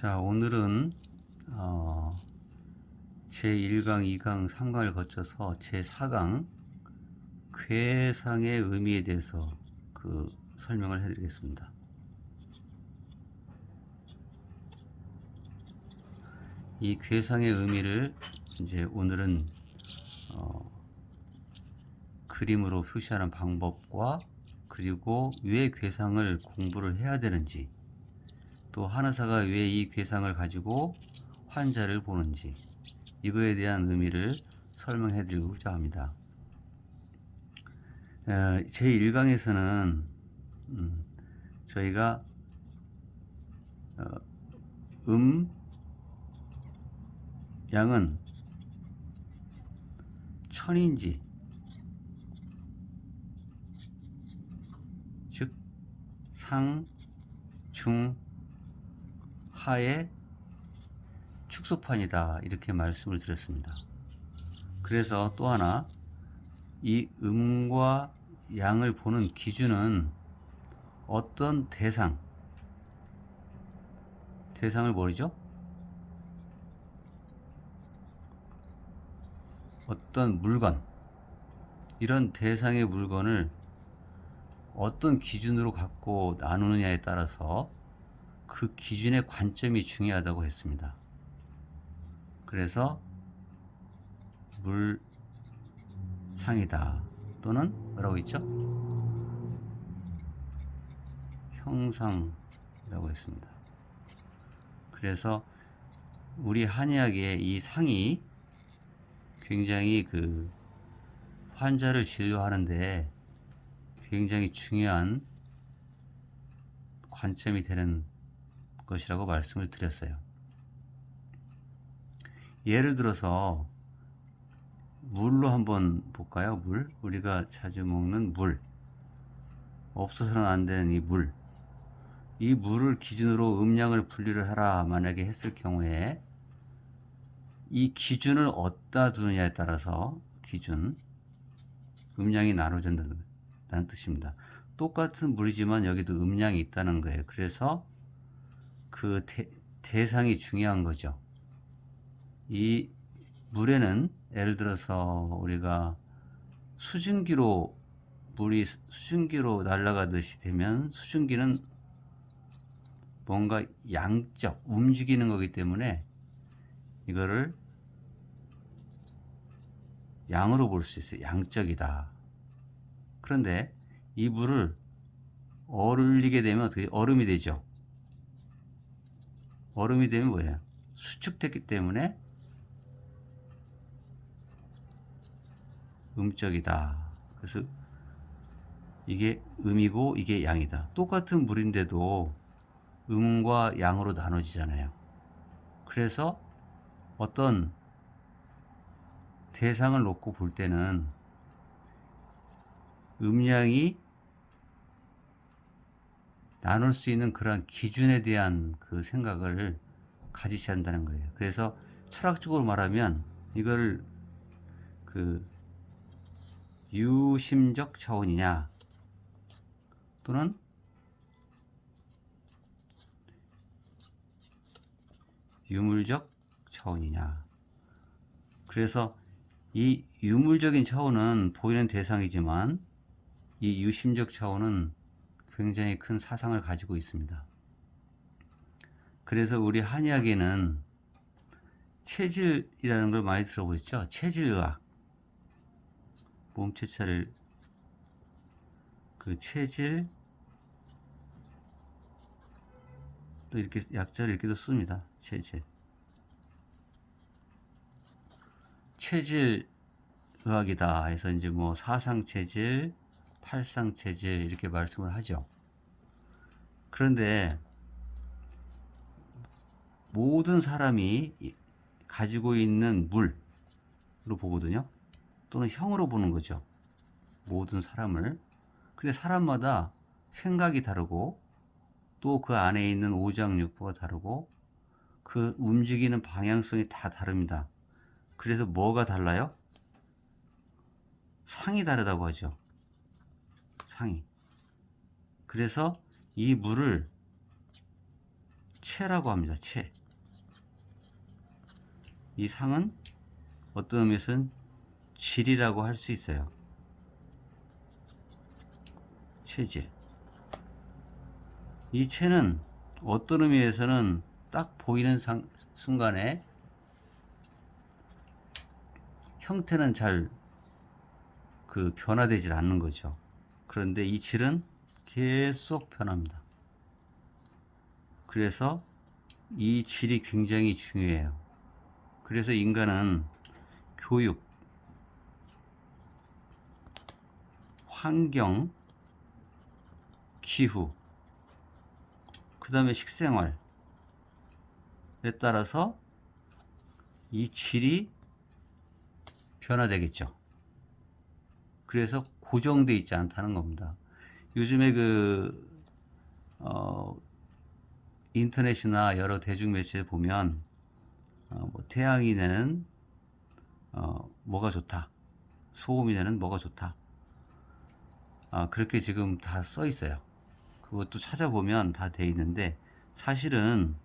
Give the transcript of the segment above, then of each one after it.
자, 오늘은 제1강, 2강, 3강을 거쳐서 제4강 괴상의 의미에 대해서 설명을 해드리겠습니다. 이 괴상의 의미를 이제 오늘은 그림으로 표시하는 방법과 그리고 왜 괴상을 공부를 해야 되는지, 또 한의사가 왜 이 괴상을 가지고 환자를 보는지, 이거에 대한 의미를 설명해 드리고자 합니다. 제1강에서는 저희가 양은 천인지, 즉 상, 중, 하의 축소판이다, 이렇게 말씀을 드렸습니다. 그래서 또 하나, 이 음과 양을 보는 기준은 어떤 대상을 모르죠? 어떤 물건, 이런 대상의 물건을 어떤 기준으로 갖고 나누느냐에 따라서 그 기준의 관점이 중요하다고 했습니다. 그래서 물상이다, 또는 뭐라고 했죠? 형상이라고 했습니다. 그래서 우리 한의학의 이 상이 굉장히 환자를 진료하는데 굉장히 중요한 관점이 되는 것이라고 말씀을 드렸어요. 예를 들어서 물로 한번 볼까요? 물, 우리가 자주 먹는 물, 없어서는 안 되는 이 물을 기준으로 음양을 분류를 하라 만약에 했을 경우에 이 기준을 어디다 두느냐에 따라서 음양이 나눠진다는 뜻입니다. 똑같은 물이지만 여기도 음양이 있다는 거예요. 그래서 그 대상이 중요한 거죠. 이 물에는 예를 들어서 우리가 물이 수증기로 날아가듯이 되면, 수증기는 뭔가 양적, 움직이는 거기 때문에 이거를 양으로 볼 수 있어요. 양적이다. 그런데 이 물을 얼리게 되면 어떻게 얼음이 되죠? 얼음이 되면 뭐예요? 수축됐기 때문에 음적이다. 그래서 이게 음이고 이게 양이다. 똑같은 물인데도 음과 양으로 나눠지잖아요. 그래서 어떤 대상을 놓고 볼 때는 음양이 나눌 수 있는 그러한 기준에 대한 생각을 가지셔야 한다는 거예요. 그래서 철학적으로 말하면 이걸 유심적 차원이냐, 또는 유물적 차원이냐. 그래서 이 유물적인 차원은 보이는 대상이지만 이 유심적 차원은 굉장히 큰 사상을 가지고 있습니다. 그래서 우리 한의학에는 체질이라는 걸 많이 들어보셨죠? 체질의학. 몸체차를 체질, 또 이렇게 약자를 이렇게도 씁니다. 체질의학이다 해서 이제 뭐 사상체질, 팔상체질 이렇게 말씀을 하죠. 그런데 모든 사람이 가지고 있는 물로 보거든요. 또는 형으로 보는 거죠. 모든 사람을. 근데 사람마다 생각이 다르고, 또 그 안에 있는 오장육부가 다르고, 그 움직이는 방향성이 다 다릅니다. 그래서 뭐가 달라요? 상이 다르다고 하죠. 상이. 그래서 이 물을 체라고 합니다. 체. 이 상은 어떤 의미에서는 질이라고 할 수 있어요. 체질. 이 체는 어떤 의미에서는 딱 보이는 순간에 형태는 잘 변화되질 않는 거죠. 그런데 이 질은 계속 변합니다. 그래서 이 질이 굉장히 중요해요. 그래서 인간은 교육, 환경, 기후, 그 다음에 식생활에 따라서 이 질이 변화되겠죠. 그래서 고정되어 있지 않다는 겁니다. 요즘에 인터넷이나 여러 대중매체에 보면 뭐 태양이 내는 뭐가 좋다, 소음이 내는 뭐가 좋다, 그렇게 지금 다 써 있어요. 그것도 찾아보면 다 돼 있는데 사실은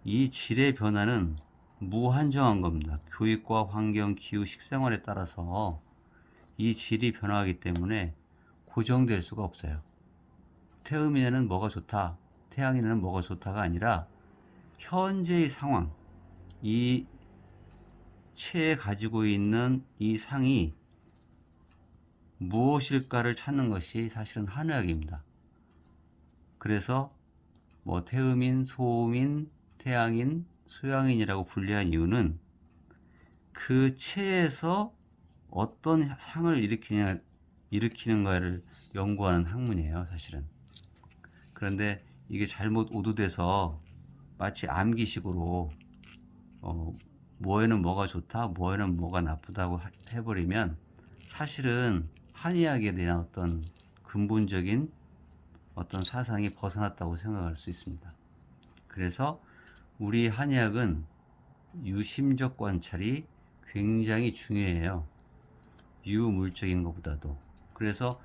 이 질의 변화는 무한정한 겁니다. 교육과 환경, 기후, 식생활에 따라서 이 질이 변화하기 때문에 고정될 수가 없어요. 태음이네는 뭐가 좋다, 태양이네는 뭐가 좋다가 아니라 현재의 상황, 이 체에 가지고 있는 이 상이 무엇일까를 찾는 것이 사실은 한의학입니다. 그래서 뭐 태음인, 소음인, 태양인, 소양인이라고 분리한 이유는 그 체에서 어떤 상을 일으키는가를 연구하는 학문이에요, 사실은. 그런데 이게 잘못 오도돼서 마치 암기식으로 뭐에는 뭐가 좋다, 뭐에는 뭐가 나쁘다고 해버리면 사실은 한의학에 대한 어떤 근본적인 어떤 사상이 벗어났다고 생각할 수 있습니다. 그래서 우리 한의학은 유심적 관찰이 굉장히 중요해요. 유물적인 것보다도. 그래서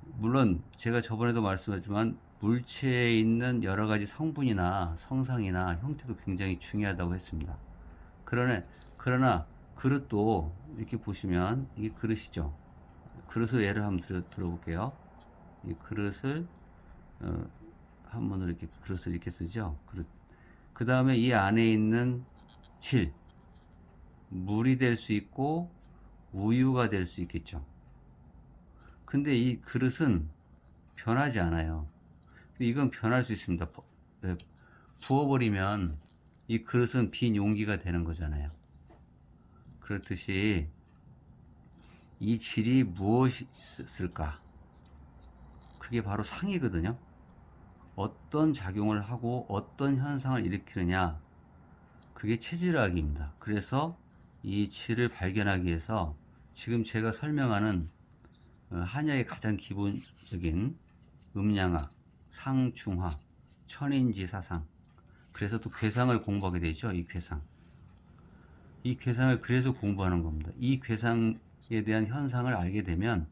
물론 제가 저번에도 말씀했지만 물체에 있는 여러 가지 성분이나 성상이나 형태도 굉장히 중요하다고 했습니다. 그러나 그릇도 이렇게 보시면 이게 그릇이죠. 그릇을 예를 한번 들어볼게요. 이 그릇을 한번 이렇게 그릇을 이렇게 쓰죠. 그릇. 그 다음에 이 안에 있는 질, 물이 될 수 있고 우유가 될 수 있겠죠. 근데 이 그릇은 변하지 않아요. 이건 변할 수 있습니다. 부어버리면 이 그릇은 빈 용기가 되는 거잖아요. 그렇듯이 이 질이 무엇일까? 그게 바로 상이거든요. 어떤 작용을 하고 어떤 현상을 일으키느냐, 그게 체질학입니다. 그래서 이 질을 발견하기 위해서 지금 제가 설명하는 한약의 가장 기본적인 음양학, 상중하, 천인지사상, 그래서 또 괴상을 공부하게 되죠. 이 괴상. 이 괴상을 그래서 공부하는 겁니다. 이 괴상에 대한 현상을 알게 되면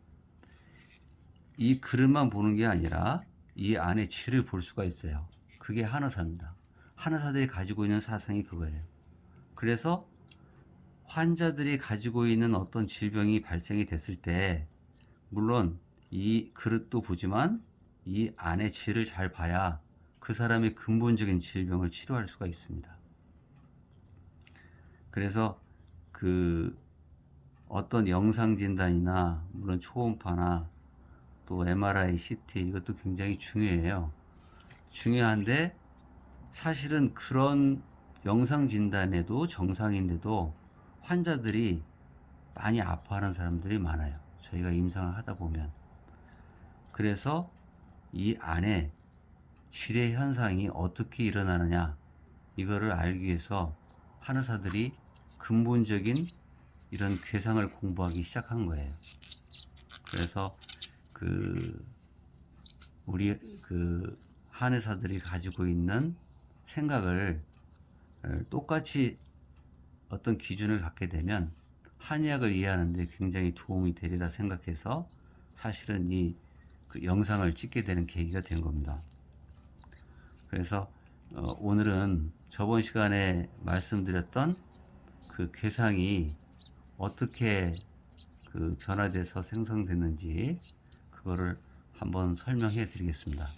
이 그릇만 보는 게 아니라 이 안에 질을 볼 수가 있어요. 그게 한의사입니다. 한의사들이 가지고 있는 사상이 그거예요. 그래서 환자들이 가지고 있는 어떤 질병이 발생이 됐을 때 물론 이 그릇도 보지만 이 안에 질을 잘 봐야 그 사람의 근본적인 질병을 치료할 수가 있습니다. 그래서 어떤 영상 진단이나 물론 초음파나 또 MRI, CT 이것도 굉장히 중요해요. 중요한데 사실은 그런 영상 진단에도 정상인데도 환자들이 많이 아파하는 사람들이 많아요. 저희가 임상을 하다 보면. 그래서 이 안에 질의 현상이 어떻게 일어나느냐 이거를 알기 위해서 한의사들이 근본적인 이런 괴상을 공부하기 시작한 거예요. 그래서 우리 한의사들이 가지고 있는 생각을 똑같이 어떤 기준을 갖게 되면 한의학을 이해하는 데 굉장히 도움이 되리라 생각해서 사실은 이 영상을 찍게 되는 계기가 된 겁니다. 그래서 오늘은 저번 시간에 말씀드렸던 그 괴상이 어떻게 그 변화돼서 생성됐는지 그거를 한번 설명해 드리겠습니다.